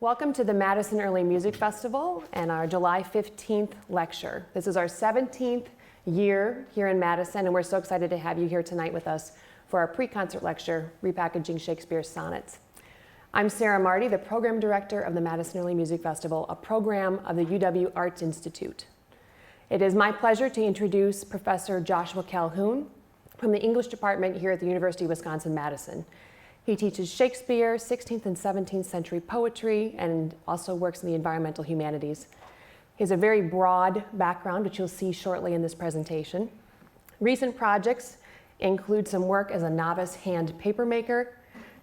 Welcome to the Madison Early Music Festival and our July 15th lecture. This is our 17th year here in Madison, and we're so excited to have you here tonight with us for our pre-concert lecture, Repackaging Shakespeare's Sonnets. I'm Sarah Marty, the Program Director of the Madison Early Music Festival, a program of the UW Arts Institute. It is my pleasure to introduce Professor Joshua Calhoun from the English Department here at the University of Wisconsin-Madison. He teaches Shakespeare, 16th and 17th century poetry, and also works in the environmental humanities. He has a very broad background, which you'll see shortly in this presentation. Recent projects include some work as a novice hand papermaker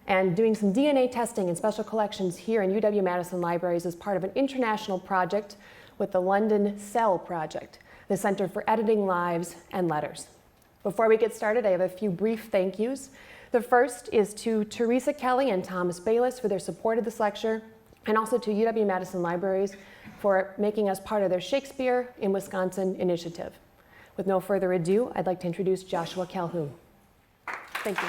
and doing some DNA testing in special collections here in UW-Madison Libraries as part of an international project with the London CEL Project, the Center for Editing Lives and Letters. Before we get started, I have a few brief thank yous. The first is to Teresa Kelly and Thomas Bayless for their support of this lecture, and also to UW-Madison Libraries for making us part of their Shakespeare in Wisconsin initiative. With no further ado, I'd like to introduce Joshua Calhoun. Thank you.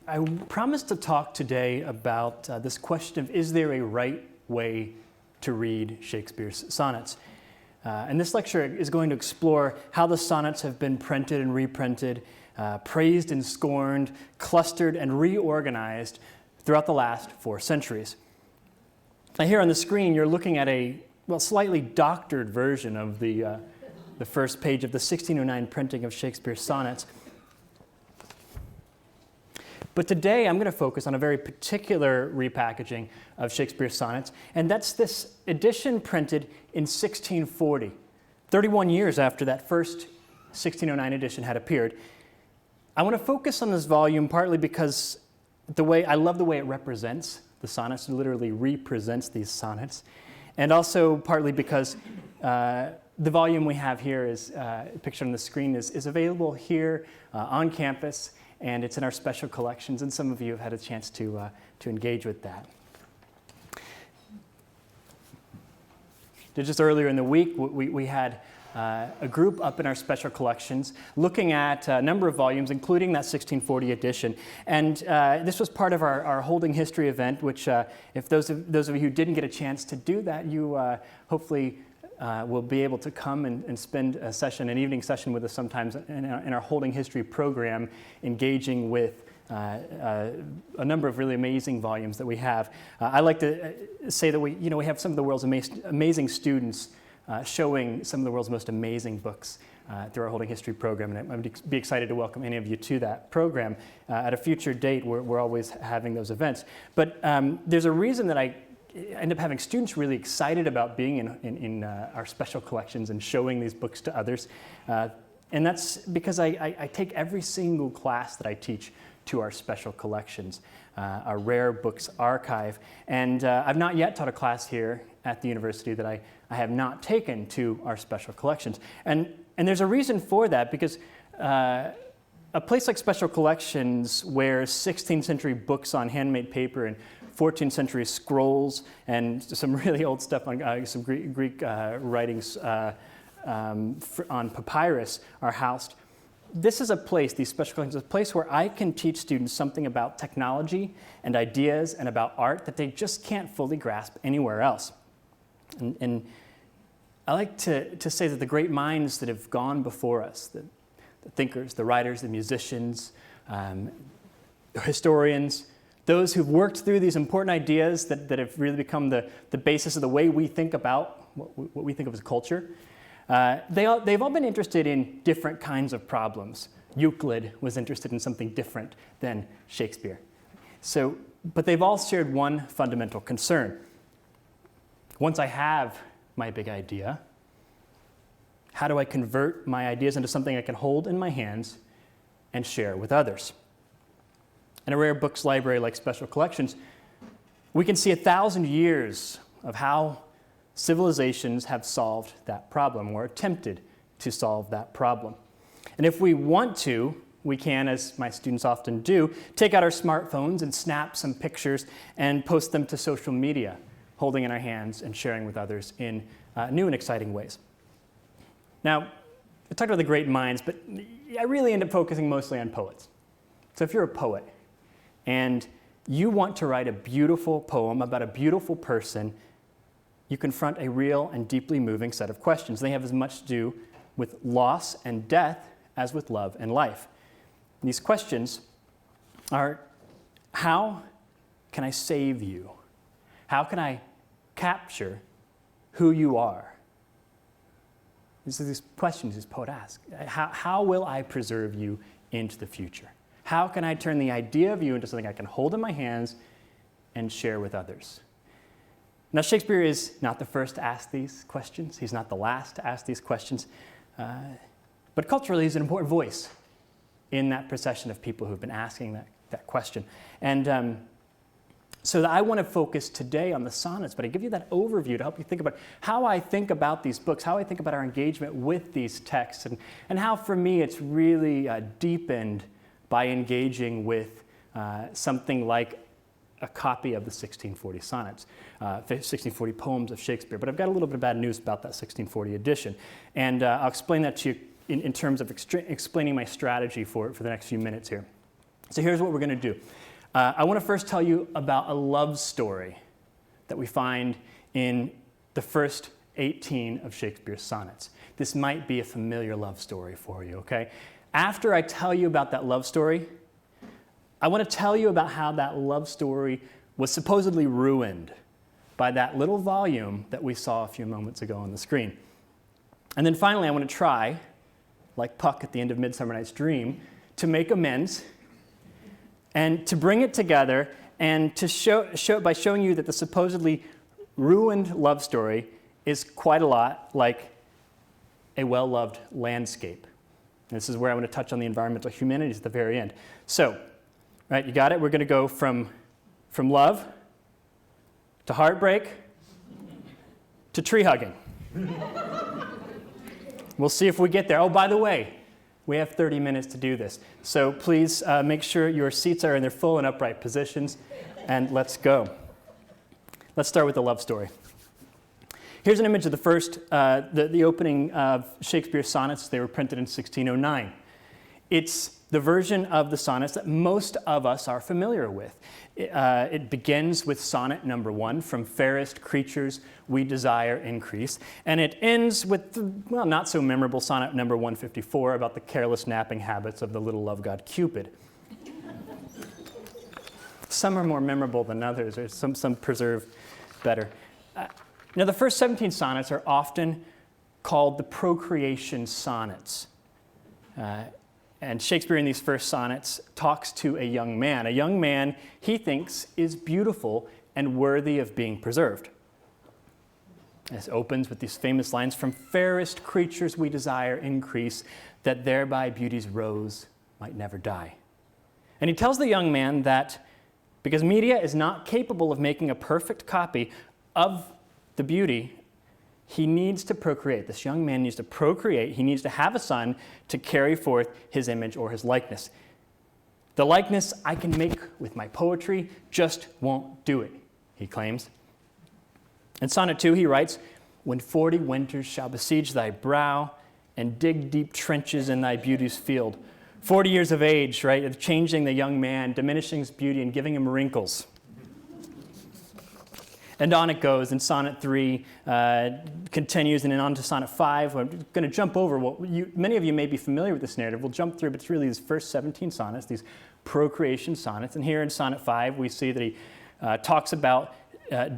I promised to talk today about this question of, is there a right way to read Shakespeare's sonnets? And this lecture is going to explore how the sonnets have been printed and reprinted, praised and scorned, clustered and reorganized throughout the last 4 centuries. Now here on the screen, you're looking at a slightly doctored version of the first page of the 1609 printing of Shakespeare's sonnets. But today I'm going to focus on a very particular repackaging of Shakespeare's sonnets, and that's this edition printed in 1640, 31 years after that first 1609 edition had appeared. I want to focus on this volume partly because I love the way it represents the sonnets, it literally represents these sonnets, and also partly because the volume we have here is pictured on the screen is available here on campus, and it's in our special collections, and some of you have had a chance to engage with that. Just earlier in the week, we had a group up in our special collections looking at a number of volumes, including that 1640 edition. And this was part of our Holding History event, which if those of you who didn't get a chance to do that, you hopefully will be able to come and spend an evening session with us sometimes in our Holding History program, engaging with a number of really amazing volumes that we have. I like to say that we have some of the world's amazing students showing some of the world's most amazing books through our Holding History program, and I'd be excited to welcome any of you to that program. At a future date, we're always having those events. But there's a reason that I end up having students really excited about being in our special collections and showing these books to others. And that's because I take every single class that I teach to our special collections, our Rare Books Archive. And I've not yet taught a class here at the university that I have not taken to our special collections. And there's a reason for that, because a place like Special Collections, where 16th century books on handmade paper and 14th century scrolls and some really old stuff on some Greek writings on papyrus are housed. This is a place, these special collections, a place where I can teach students something about technology and ideas and about art that they just can't fully grasp anywhere else. And I like to say that the great minds that have gone before us, the thinkers, the writers, the musicians, historians, those who've worked through these important ideas that have really become the basis of the way we think about what we think of as culture, they've all been interested in different kinds of problems. Euclid was interested in something different than Shakespeare. But they've all shared one fundamental concern. Once I have my big idea, how do I convert my ideas into something I can hold in my hands and share with others? In a Rare Books library like Special Collections, we can see 1,000 years of how civilizations have solved that problem or attempted to solve that problem. And if we want to, we can, as my students often do, take out our smartphones and snap some pictures and post them to social media, holding in our hands and sharing with others in new and exciting ways. Now, I talked about the great minds, but I really end up focusing mostly on poets. So if you're a poet and you want to write a beautiful poem about a beautiful person, you confront a real and deeply moving set of questions. They have as much to do with loss and death as with love and life. And these questions are, how can I save you? How can I capture who you are? These are these questions this poet asks. How will I preserve you into the future? How can I turn the idea of you into something I can hold in my hands and share with others? Now, Shakespeare is not the first to ask these questions. He's not the last to ask these questions. But culturally, he's an important voice in that procession of people who've been asking that question. And so I want to focus today on the sonnets, but I give you that overview to help you think about how I think about these books, how I think about our engagement with these texts, and how for me it's really deepened by engaging with something like a copy of the 1640 sonnets, 1640 poems of Shakespeare. But I've got a little bit of bad news about that 1640 edition. And I'll explain that to you in terms of explaining my strategy for the next few minutes here. So here's what we're going to do. I want to first tell you about a love story that we find in the first 18 of Shakespeare's sonnets. This might be a familiar love story for you, okay? After I tell you about that love story, I want to tell you about how that love story was supposedly ruined by that little volume that we saw a few moments ago on the screen. And then finally, I want to try, like Puck at the end of Midsummer Night's Dream, to make amends and to bring it together and to show by showing you that the supposedly ruined love story is quite a lot like a well-loved landscape. And this is where I want to touch on the environmental humanities at the very end. So, right, you got it? We're going to go from love to heartbreak to tree hugging. We'll see if we get there. Oh, by the way, we have 30 minutes to do this. So please make sure your seats are in their full and upright positions, and let's go. Let's start with the love story. Here's an image of the first, the opening of Shakespeare's sonnets. They were printed in 1609. It's the version of the sonnets that most of us are familiar with. It begins with sonnet number 1, from fairest creatures we desire increase. And it ends with, well, not so memorable sonnet number 154 about the careless napping habits of the little love god Cupid. Some are more memorable than others, or some preserve better. Now, the first 17 sonnets are often called the procreation sonnets. And Shakespeare in these first sonnets talks to a young man he thinks is beautiful and worthy of being preserved. This opens with these famous lines, from fairest creatures we desire increase, that thereby beauty's rose might never die. And he tells the young man that because media is not capable of making a perfect copy of the beauty, he needs to procreate. This young man needs to procreate. He needs to have a son to carry forth his image or his likeness. The likeness I can make with my poetry just won't do it, he claims. In Sonnet 2, he writes, when 40 winters shall besiege thy brow and dig deep trenches in thy beauty's field. 40 years of age, right, of changing the young man, diminishing his beauty and giving him wrinkles. And on it goes, and Sonnet 3 continues, and then on to Sonnet 5. I'm going to jump over many of you may be familiar with this narrative. We'll jump through, but it's really these first 17 sonnets, these procreation sonnets. And here in Sonnet 5, we see that he talks about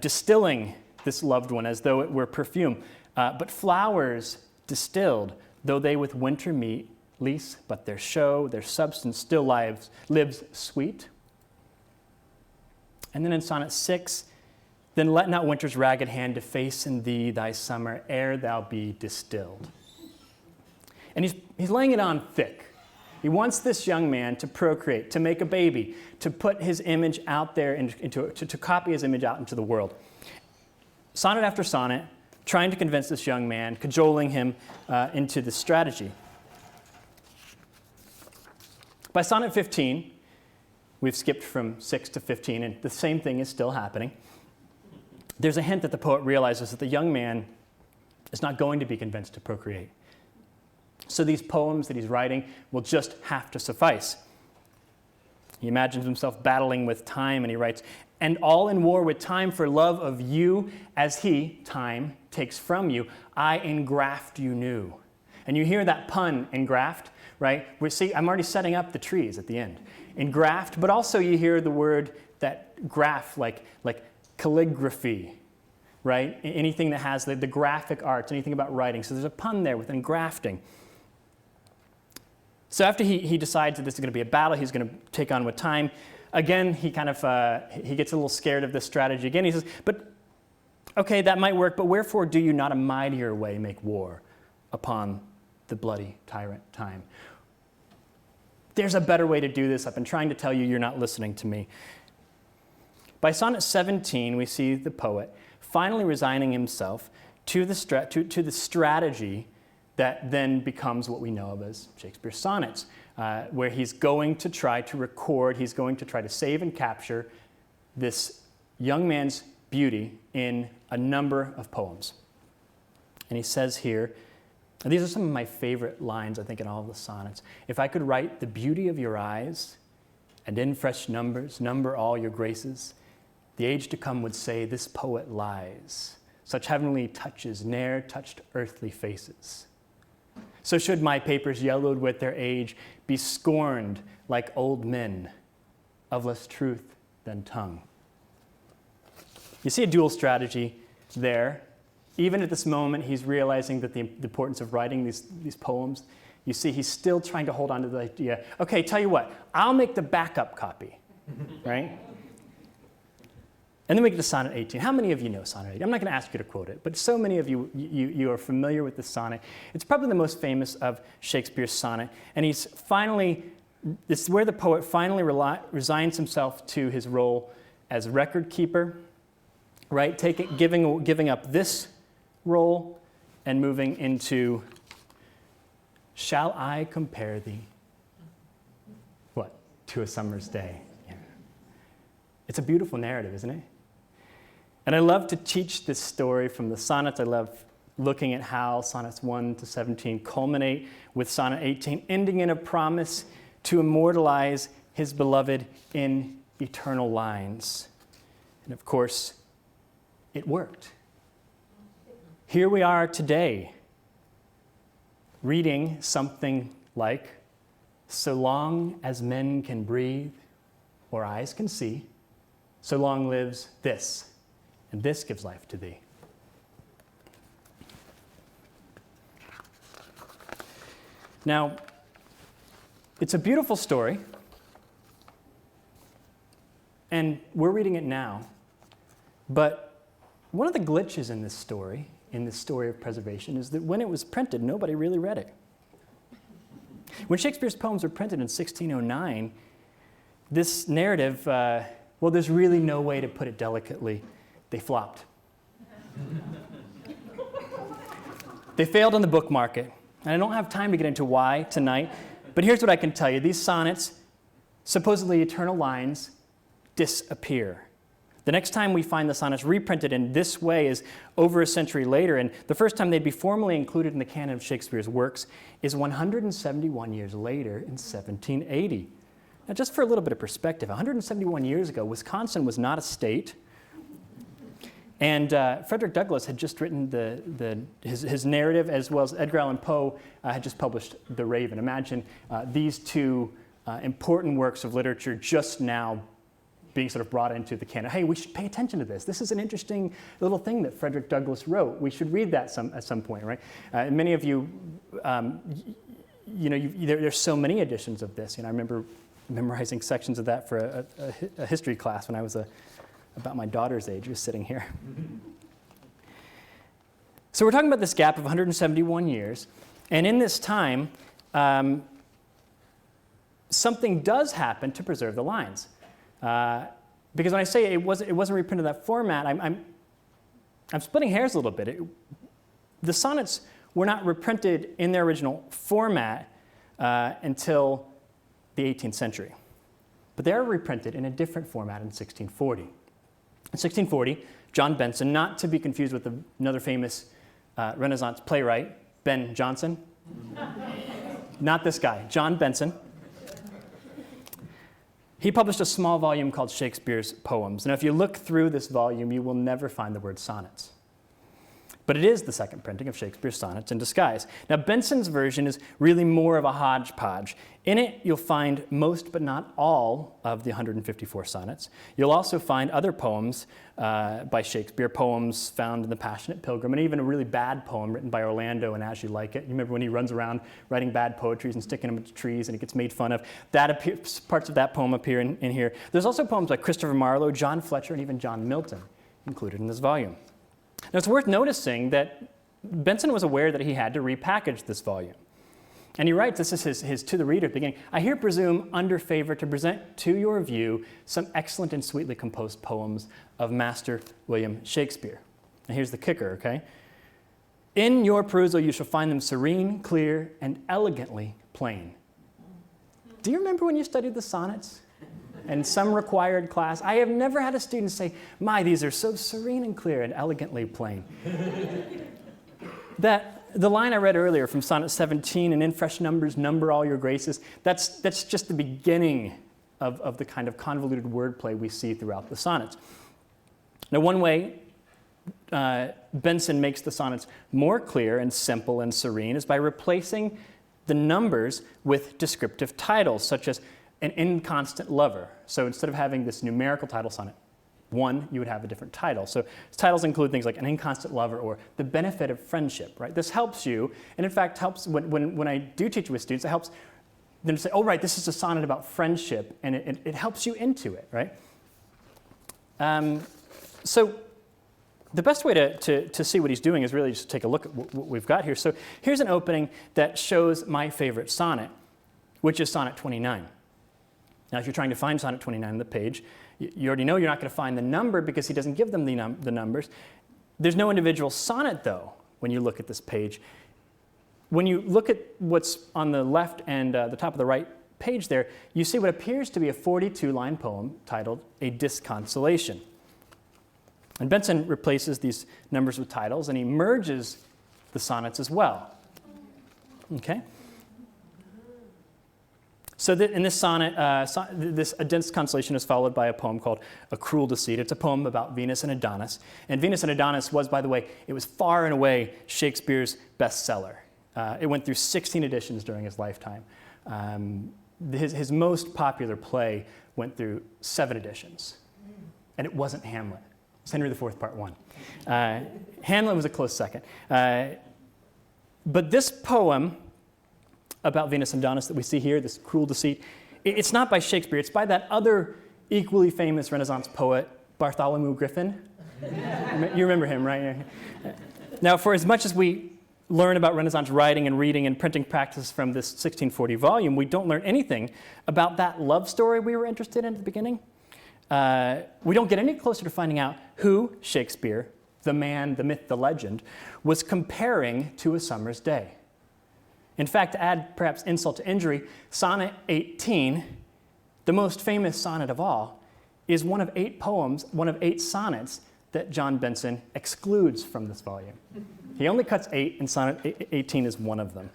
distilling this loved one as though it were perfume. But flowers distilled, though they with winter meet, lease, but their show, their substance still lives sweet. And then in Sonnet 6, then let not winter's ragged hand deface in thee thy summer, ere thou be distilled. And he's laying it on thick. He wants this young man to procreate, to make a baby, to put his image out there, to copy his image out into the world. Sonnet after sonnet, trying to convince this young man, cajoling him into this strategy. By Sonnet 15, we've skipped from 6 to 15, and the same thing is still happening. There's a hint that the poet realizes that the young man is not going to be convinced to procreate. So these poems that he's writing will just have to suffice. He imagines himself battling with time, and he writes, "And all in war with time for love of you, as he, time, takes from you, I engraft you new." And you hear that pun, engraft, right? I'm already setting up the trees at the end. Engraft, but also you hear the word that graph, like calligraphy, right? Anything that has the graphic arts, anything about writing. So there's a pun there with engrafting. So after he decides that this is going to be a battle, he's going to take on with time. Again, he kind of he gets a little scared of this strategy again. He says, "But okay, that might work, but wherefore do you not a mightier way make war upon the bloody tyrant time? There's a better way to do this. I've been trying to tell you, you're not listening to me." By Sonnet 17, we see the poet finally resigning himself to the strategy that then becomes what we know of as Shakespeare's sonnets, where he's going to try to record, he's going to try to save and capture this young man's beauty in a number of poems. And he says here, and these are some of my favorite lines, I think, in all of the sonnets. "If I could write the beauty of your eyes, and in fresh numbers number all your graces, the age to come would say, this poet lies. Such heavenly touches ne'er touched earthly faces. So should my papers yellowed with their age be scorned like old men, of less truth than tongue." You see a dual strategy there. Even at this moment, he's realizing that the importance of writing these poems. You see, he's still trying to hold on to the idea, okay, tell you what, I'll make the backup copy, right? And then we get to Sonnet 18. How many of you know Sonnet 18? I'm not going to ask you to quote it, but so many of you are familiar with this sonnet. It's probably the most famous of Shakespeare's sonnet. And this is where the poet finally resigns himself to his role as record keeper, right? Giving up this role and moving into, "Shall I compare thee?" What? "To a summer's day." Yeah. It's a beautiful narrative, isn't it? And I love to teach this story from the sonnets. I love looking at how sonnets 1 to 17 culminate with Sonnet 18, ending in a promise to immortalize his beloved in eternal lines. And of course, it worked. Here we are today, reading something like, "So long as men can breathe or eyes can see, so long lives this, and this gives life to thee." Now, it's a beautiful story, and we're reading it now, but one of the glitches in this story of preservation, is that when it was printed, nobody really read it. When Shakespeare's poems were printed in 1609, this narrative, well, there's really no way to put it delicately, they flopped. They failed on the book market. And I don't have time to get into why tonight, but here's what I can tell you. These sonnets, supposedly eternal lines, disappear. The next time we find the sonnets reprinted in this way is over a century later, and the first time they'd be formally included in the canon of Shakespeare's works is 171 years later in 1780. Now, just for a little bit of perspective, 171 years ago, Wisconsin was not a state, and Frederick Douglass had just written his narrative, as well as Edgar Allan Poe had just published The Raven. Imagine these two important works of literature just now being sort of brought into the canon. Hey, we should pay attention to this. This is an interesting little thing that Frederick Douglass wrote. We should read that at some point, right? Many of you, there's so many editions of this. I remember memorizing sections of that for a history class when I was about my daughter's age, who's sitting here. So we're talking about this gap of 171 years, and in this time, something does happen to preserve the lines. Because when I say it wasn't reprinted in that format, I'm splitting hairs a little bit. The sonnets were not reprinted in their original format until the 18th century. But they are reprinted in a different format in 1640. In 1640, John Benson, not to be confused with another famous Renaissance playwright, Ben Jonson. not this guy, John Benson. He published a small volume called Shakespeare's Poems. Now, if you look through this volume, you will never find the word sonnets. But it is the second printing of Shakespeare's sonnets in disguise. Now, Benson's version is really more of a hodgepodge. In it, you'll find most but not all of the 154 sonnets. You'll also find other poems by Shakespeare, poems found in The Passionate Pilgrim, and even a really bad poem written by Orlando in As You Like It. You remember when he runs around writing bad poetries and sticking them into trees and he gets made fun of? Parts of that poem appear in here. There's also poems by Christopher Marlowe, John Fletcher, and even John Milton included in this volume. Now, it's worth noticing that Benson was aware that he had to repackage this volume. And he writes, this is his to the reader at the beginning, "I here presume under favor to present to your view some excellent and sweetly composed poems of Master William Shakespeare." And here's the kicker, okay? "In your perusal you shall find them serene, clear, and elegantly plain." Do you remember when you studied the sonnets? In some required class, I have never had a student say, "My, these are so serene and clear and elegantly plain." The line I read earlier from Sonnet 17, "And in fresh numbers number all your graces," that's just the beginning of the kind of convoluted wordplay we see throughout the sonnets. Now, one way Benson makes the sonnets more clear and simple and serene is by replacing the numbers with descriptive titles, such as "An Inconstant Lover." So instead of having this numerical title, Sonnet 1, you would have a different title. So titles include things like "An Inconstant Lover" or "The Benefit of Friendship," right? This helps you, and in fact helps when I do teach with students, it helps them to say, "Oh, right, this is a sonnet about friendship," and it helps you into it, right? So the best way to see what he's doing is really just take a look at what we've got here. So here's an opening that shows my favorite sonnet, which is Sonnet 29. Now, if you're trying to find Sonnet 29 on the page, you already know you're not going to find the number because he doesn't give them the numbers. There's no individual sonnet, though, when you look at this page. When you look at what's on the left and the top of the right page there, you see what appears to be a 42-line poem titled "A Disconsolation." And Benson replaces these numbers with titles, and he merges the sonnets as well. Okay? So in this sonnet, this "A Disconsolation" is followed by a poem called "A Cruel Deceit." It's a poem about Venus and Adonis. And Venus and Adonis was, by the way, it was far and away Shakespeare's bestseller. It went through 16 editions during his lifetime. His most popular play went through 7 editions. And it wasn't Hamlet. It's Henry IV, Part 1. Hamlet was a close second. But this poem about Venus and Adonis that we see here, this "Cruel Deceit," it's not by Shakespeare. It's by that other equally famous Renaissance poet, Bartholomew Griffin. You remember him, right? Now, for as much as we learn about Renaissance writing and reading and printing practice from this 1640 volume, we don't learn anything about that love story we were interested in at the beginning. We don't get any closer to finding out who Shakespeare, the man, the myth, the legend, was comparing to A Summer's Day. In fact, to add perhaps insult to injury, Sonnet 18, the most famous sonnet of all, is one of 8 poems, one of 8 sonnets that John Benson excludes from this volume. He only cuts 8, and Sonnet 18 is one of them.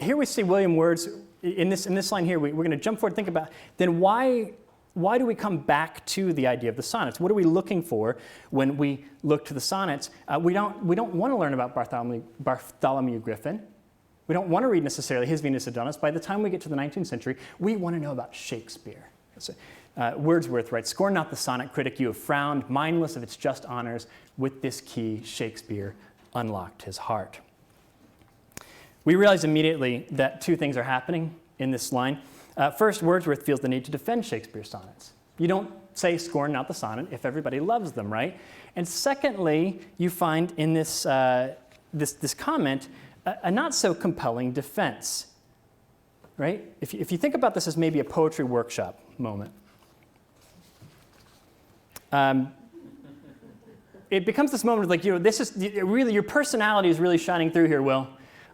Here we see William Words, in this line here, we're going to jump forward and think about, then why do we come back to the idea of the sonnets? What are we looking for when we look to the sonnets? We don't want to learn about Bartholomew Griffin. We don't want to read necessarily his Venus and Adonis. By the time we get to the 19th century, we want to know about Shakespeare. So, Wordsworth writes, "Scorn not the sonnet critic, you have frowned, mindless of its just honors. With this key, Shakespeare unlocked his heart." We realize immediately that 2 things are happening in this line. First, Wordsworth feels the need to defend Shakespeare's sonnets. You don't say "scorn not the sonnet" if everybody loves them, right? And secondly, you find in this comment a not so compelling defense, right? If you think about this as maybe a poetry workshop moment, it becomes this moment of like, this is really, your personality is really shining through here, Will.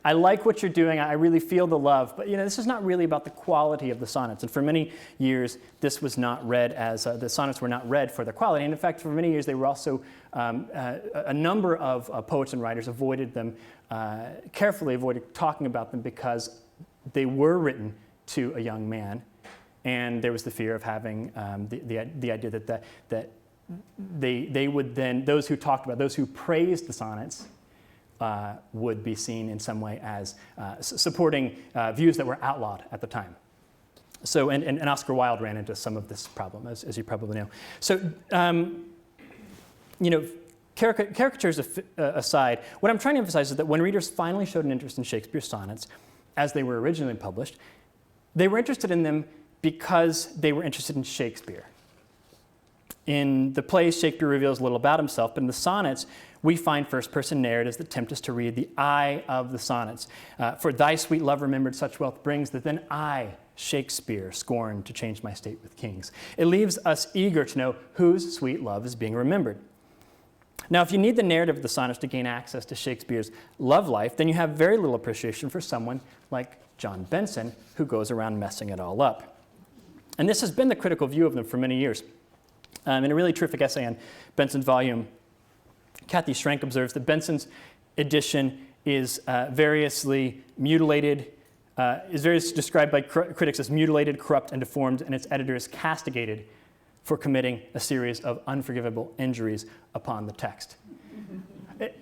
I like what you're doing. I really feel the love. But this is not really about the quality of the sonnets. And for many years, this was not read as, the sonnets were not read for their quality. And in fact, for many years, they were also, a number of poets and writers avoided them, carefully avoided talking about them because they were written to a young man. And there was the fear of having the idea that they would then, those who talked about, those who praised the sonnets, would be seen in some way as supporting views that were outlawed at the time. So, and Oscar Wilde ran into some of this problem, as you probably know. So, caricatures aside, what I'm trying to emphasize is that when readers finally showed an interest in Shakespeare's sonnets, as they were originally published, they were interested in them because they were interested in Shakespeare. In the plays, Shakespeare reveals little about himself, but in the sonnets, we find first-person narratives that tempt us to read the I of the sonnets. For thy sweet love remembered such wealth brings that then I, Shakespeare, scorn to change my state with kings. It leaves us eager to know whose sweet love is being remembered. Now, if you need the narrative of the sonnets to gain access to Shakespeare's love life, then you have very little appreciation for someone like John Benson, who goes around messing it all up. And this has been the critical view of them for many years. In a really terrific essay on Benson's volume, Kathy Schrank observes that Benson's edition is variously mutilated, is variously described by critics as mutilated, corrupt, and deformed, and its editor is castigated for committing a series of unforgivable injuries upon the text.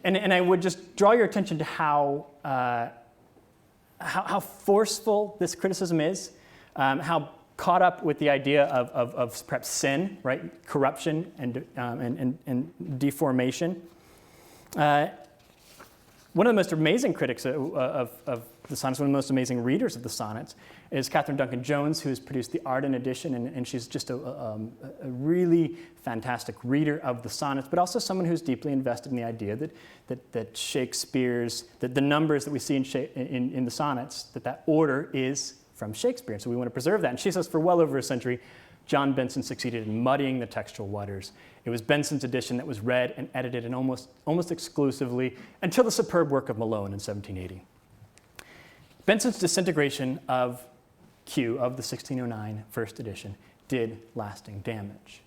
And I would just draw your attention to how forceful this criticism is, how caught up with the idea of perhaps sin, right? Corruption and deformation. One of the most amazing critics of the sonnets, one of the most amazing readers of the sonnets, is Katherine Duncan Jones, who has produced the Arden edition, and she's just a really fantastic reader of the sonnets, but also someone who's deeply invested in the idea that Shakespeare's, that the numbers that we see in the sonnets, that order is from Shakespeare. So we want to preserve that. And she says for well over a century, John Benson succeeded in muddying the textual waters. It was Benson's edition that was read and edited and almost exclusively until the superb work of Malone in 1780. Benson's disintegration of Q, of the 1609 first edition, did lasting damage.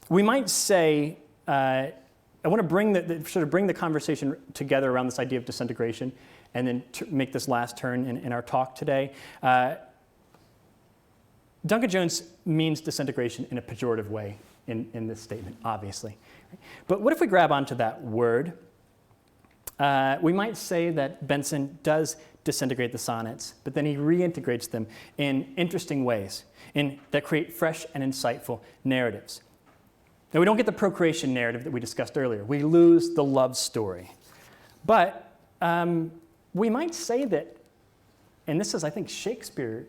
We might say, I want to bring the conversation together around this idea of disintegration, and then make this last turn in our talk today. Duncan Jones means disintegration in a pejorative way in this statement, obviously. But what if we grab onto that word? We might say that Benson does disintegrate the sonnets, but then he reintegrates them in interesting ways that create fresh and insightful narratives. Now, we don't get the procreation narrative that we discussed earlier. We lose the love story. But we might say that, and this is, I think, Shakespeare's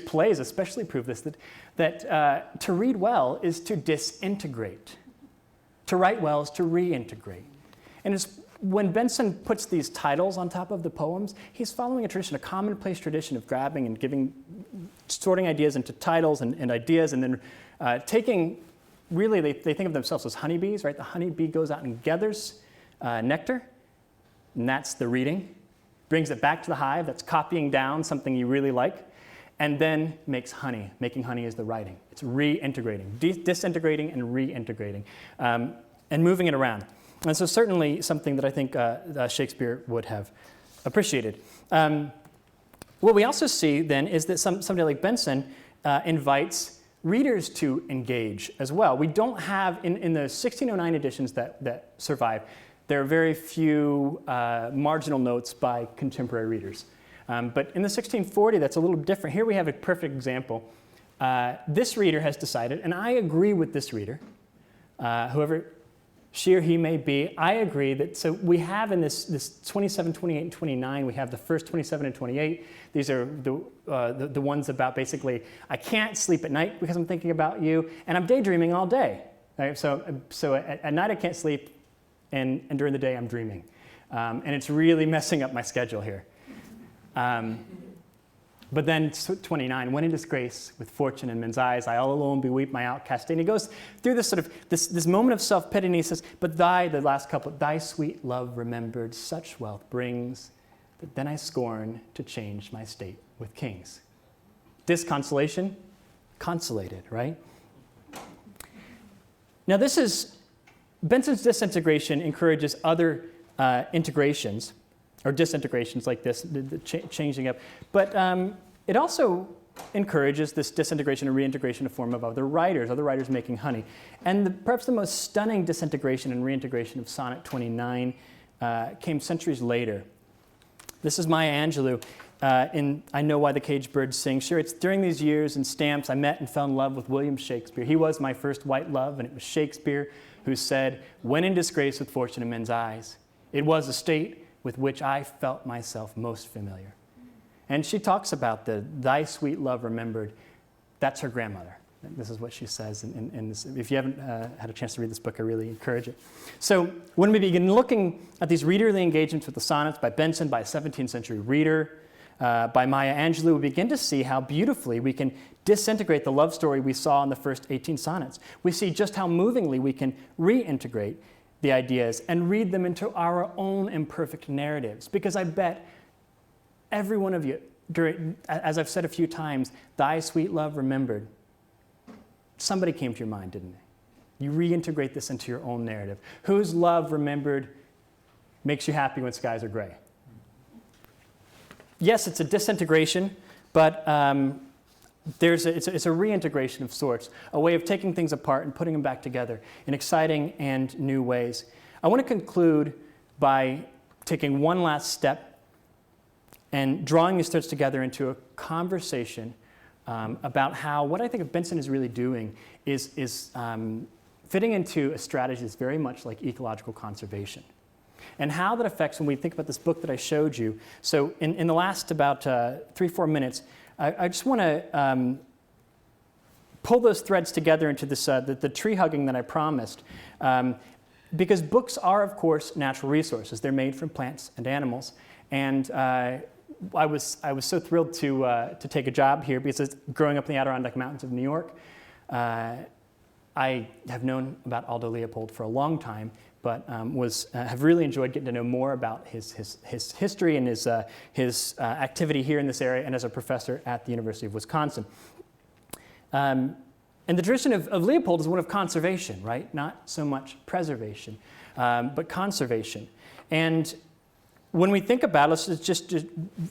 plays especially prove this, that to read well is to disintegrate. To write well is to reintegrate. And it's when Benson puts these titles on top of the poems, he's following a tradition, a commonplace tradition of grabbing and sorting ideas into titles and ideas, and then taking, really, they think of themselves as honeybees, right? The honeybee goes out and gathers nectar, and that's the reading. Brings it back to the hive, that's copying down something you really like, and then makes honey. Making honey is the writing. It's reintegrating, disintegrating and reintegrating, and moving it around. And so certainly something that I think Shakespeare would have appreciated. What we also see then is that somebody like Benson invites readers to engage as well. We don't have, in the 1609 editions that survive, there are very few marginal notes by contemporary readers. But in the 1640, that's a little different. Here we have a perfect example. This reader has decided, and I agree with this reader, whoever she or he may be, I agree that, so we have in this 27, 28, and 29, we have the first 27 and 28. These are the ones about basically, I can't sleep at night because I'm thinking about you, and I'm daydreaming all day. Right? So at night I can't sleep, and during the day I'm dreaming. And it's really messing up my schedule here. But then 29, when in disgrace with fortune in men's eyes, I all alone beweep my outcast state. And he goes through this sort of this moment of self-pity, and he says, but the last couplet, thy sweet love remembered such wealth brings, that then I scorn to change my state with kings. Disconsolation, consolated, right? Now Benson's disintegration encourages other integrations, or disintegrations like this, the changing up. But it also encourages this disintegration and reintegration in the form of other writers making honey. And perhaps the most stunning disintegration and reintegration of Sonnet 29 came centuries later. This is Maya Angelou in I Know Why the Caged Bird Sing. She writes, during these years in stamps, I met and fell in love with William Shakespeare. He was my first white love, and it was Shakespeare who said, when in disgrace with fortune in men's eyes, it was a state with which I felt myself most familiar. And she talks about thy sweet love remembered. That's her grandmother. This is what she says in this. If you haven't had a chance to read this book, I really encourage it. So when we begin looking at these readerly engagements with the sonnets by Benson, by a 17th century reader, by Maya Angelou, we begin to see how beautifully we can disintegrate the love story we saw in the first 18 sonnets. We see just how movingly we can reintegrate the ideas and read them into our own imperfect narratives. Because I bet every one of you, as I've said a few times, thy sweet love remembered, somebody came to your mind, didn't they? You reintegrate this into your own narrative. Whose love remembered makes you happy when skies are gray? Yes, it's a disintegration, but it's a reintegration of sorts, a way of taking things apart and putting them back together in exciting and new ways. I want to conclude by taking one last step and drawing these threads together into a conversation about how what I think of Benson is really doing is fitting into a strategy that's very much like ecological conservation. And how that affects when we think about this book that I showed you. So in the last about 3-4 minutes, I just want to pull those threads together into this the tree hugging that I promised. Because books are, of course, natural resources. They're made from plants and animals. And I was so thrilled to take a job here because growing up in the Adirondack Mountains of New York, I have known about Aldo Leopold for a long time, but have really enjoyed getting to know more about his history and his activity here in this area and as a professor at the University of Wisconsin. And the tradition of Leopold is one of conservation, right? Not so much preservation, but conservation. And when we think about it, let's just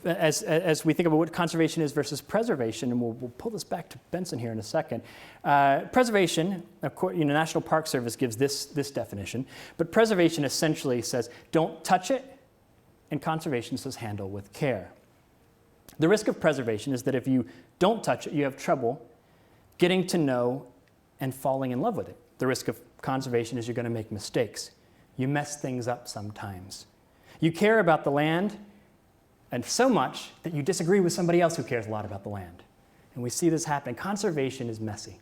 as we think about what conservation is versus preservation, and we'll pull this back to Benson here in a second. Preservation, of course, National Park Service gives this definition, but preservation essentially says don't touch it, and conservation says handle with care. The risk of preservation is that if you don't touch it, you have trouble getting to know and falling in love with it. The risk of conservation is you're going to make mistakes. You mess things up sometimes. You care about the land, and so much that you disagree with somebody else who cares a lot about the land. And we see this happen. Conservation is messy.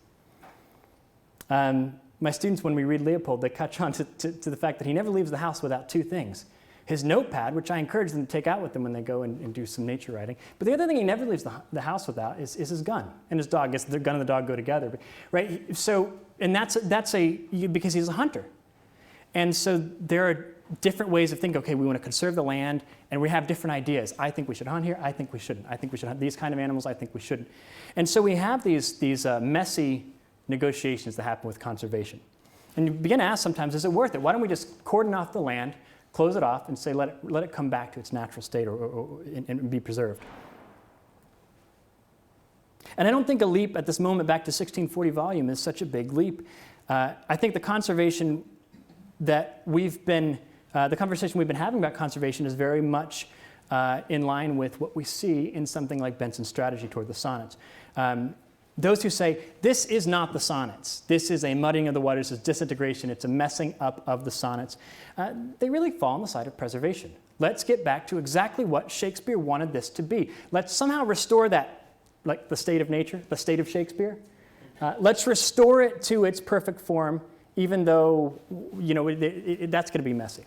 My students, when we read Leopold, they catch on to the fact that he never leaves the house without two things. His notepad, which I encourage them to take out with them when they go and do some nature writing. But the other thing he never leaves the house without is his gun and his dog. I guess the gun and the dog go together, right? So, and that's because he's a hunter. And so there are different ways of thinking, okay, we want to conserve the land, and we have different ideas. I think we should hunt here. I think we shouldn't. I think we should hunt these kind of animals. I think we shouldn't. And so we have these messy negotiations that happen with conservation. And you begin to ask sometimes, is it worth it? Why don't we just cordon off the land, close it off, and say let it come back to its natural state and be preserved? And I don't think a leap at this moment back to 1640 volume is such a big leap. I think the conversation we've been having about conservation is very much in line with what we see in something like Benson's strategy toward the sonnets. Those who say, this is not the sonnets, this is a muddying of the waters, it's disintegration, it's a messing up of the sonnets, they really fall on the side of preservation. Let's get back to exactly what Shakespeare wanted this to be. Let's somehow restore that, like the state of nature, the state of Shakespeare. Let's restore it to its perfect form, even though that's going to be messy.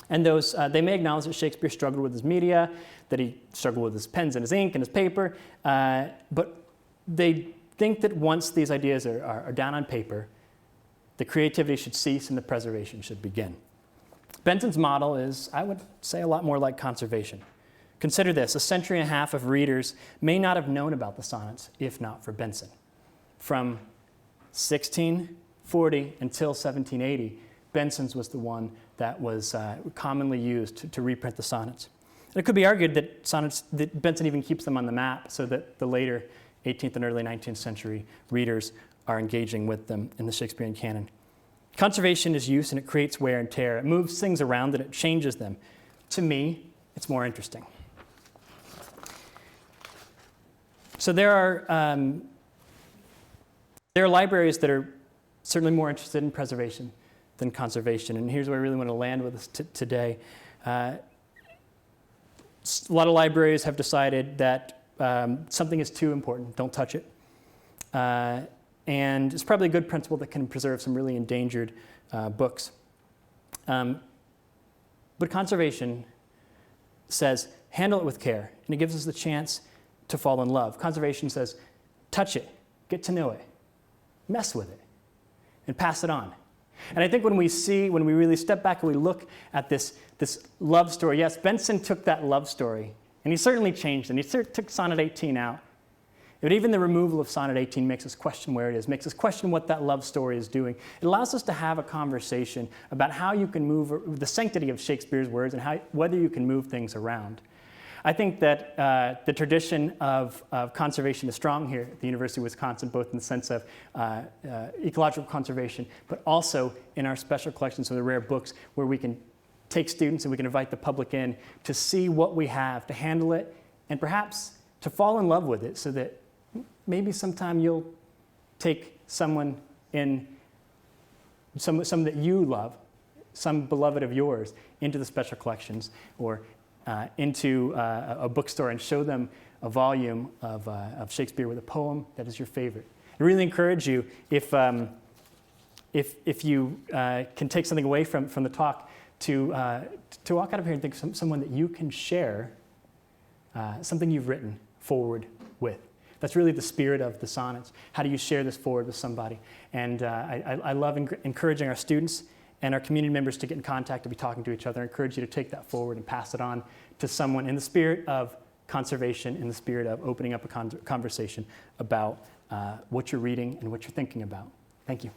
And those, they may acknowledge that Shakespeare struggled with his media, that he struggled with his pens and his ink and his paper, but they think that once these ideas are down on paper, the creativity should cease and the preservation should begin. Benson's model is, I would say, a lot more like conservation. Consider this, a century and a half of readers may not have known about the sonnets if not for Benson. From 1640 until 1780, Benson's was the one that was commonly used to reprint the sonnets. And it could be argued that Benson even keeps them on the map so that the later 18th and early 19th century readers are engaging with them in the Shakespearean canon. Conservation is use and it creates wear and tear. It moves things around and it changes them. To me, it's more interesting. So there are libraries that are certainly more interested in preservation than conservation, and here's where I really want to land with us today. A lot of libraries have decided that something is too important, don't touch it. And it's probably a good principle that can preserve some really endangered books. But conservation says, handle it with care, and it gives us the chance to fall in love. Conservation says, touch it, get to know it, mess with it, and pass it on. And I think when we really step back and we look at this love story, yes, Benson took that love story, and he certainly changed it. He took Sonnet 18 out. But even the removal of Sonnet 18 makes us question where it is, makes us question what that love story is doing. It allows us to have a conversation about how you can move, the sanctity of Shakespeare's words, and whether you can move things around. I think that the tradition of conservation is strong here at the University of Wisconsin, both in the sense of ecological conservation, but also in our special collections of the rare books where we can take students and we can invite the public in to see what we have, to handle it, and perhaps to fall in love with it so that maybe sometime you'll take someone that you love, some beloved of yours, into the special collections or into a bookstore and show them a volume of Shakespeare with a poem that is your favorite. I really encourage you, if you can take something away from the talk, to walk out of here and think of someone that you can share something you've written forward with. That's really the spirit of the sonnets. How do you share this forward with somebody? And I love encouraging our students and our community members to get in contact, to be talking to each other. I encourage you to take that forward and pass it on to someone in the spirit of conservation, in the spirit of opening up a conversation about what you're reading and what you're thinking about. Thank you.